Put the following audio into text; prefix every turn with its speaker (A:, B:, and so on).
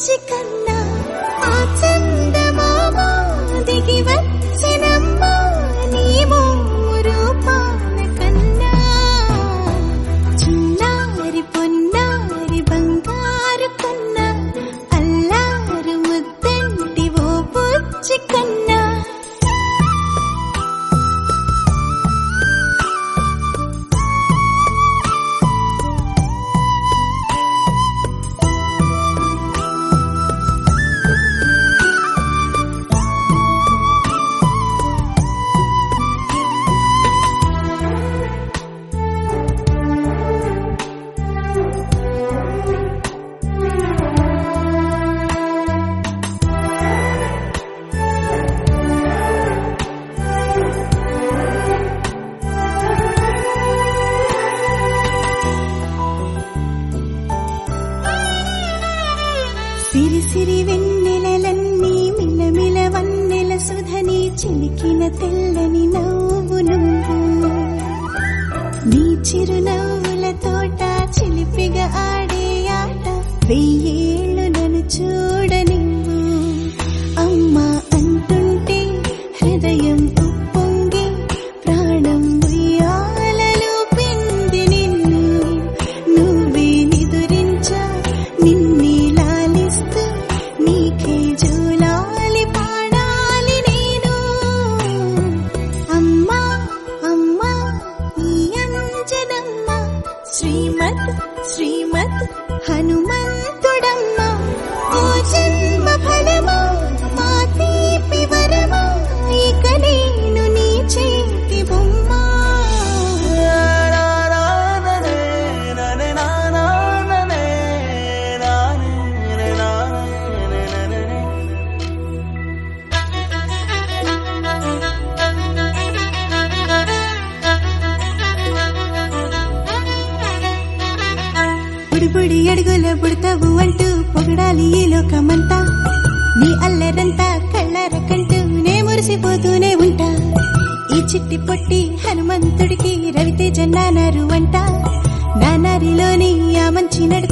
A: బుచ్చి కన్నా ఆ చందమామ దిగి వచ్చినమ్మ నీ మోము రూపాన కన్నా చిన్నారి పొన్నారి బంగారు కన్నా అల్లారు ముద్దంటి ఓ బుచ్చి కన్నా సిరి సిరి వెన్నెలలన్నీ మిలమిల వన్నెల సుధని చిలికిన తెల్లని నవ్వు నువ్వు నీ చిరునవ్వుల తోట చిలిపిగా ఆడే ఆట వెయ్యేళ్ళు నన్ను చూడనివ్వు అమ్మా అంటుంటే హృదయం ఉప్పొంగి ప్రాణం ఉయ్యాలలో పిండి నిన్ను నువ్వే నిదురించా నిన్నే నీకే జూలాలి పాడాలి నేను అమ్మా అమ్మా ఈ అంజనమ్మ శ్రీమత్ శ్రీమత్ హనుమంతుడమ్మ ఓ జన్మ ఫలమా మా తీపి వరమా ఇక నేను నీ చేతి బొమ్మ బుడి అడుగుల బుడతావు అంటూ పొగడాలి ఈ లోకమంతా నీ అల్లరంతా కళ్ళారకంటూ నే మురిసిపోతూనే ఉంటా ఈ చిట్టి పొట్టి హనుమంతుడికి రవితేజ నానారు అంట నానారిలోని ఆ మంచి నడత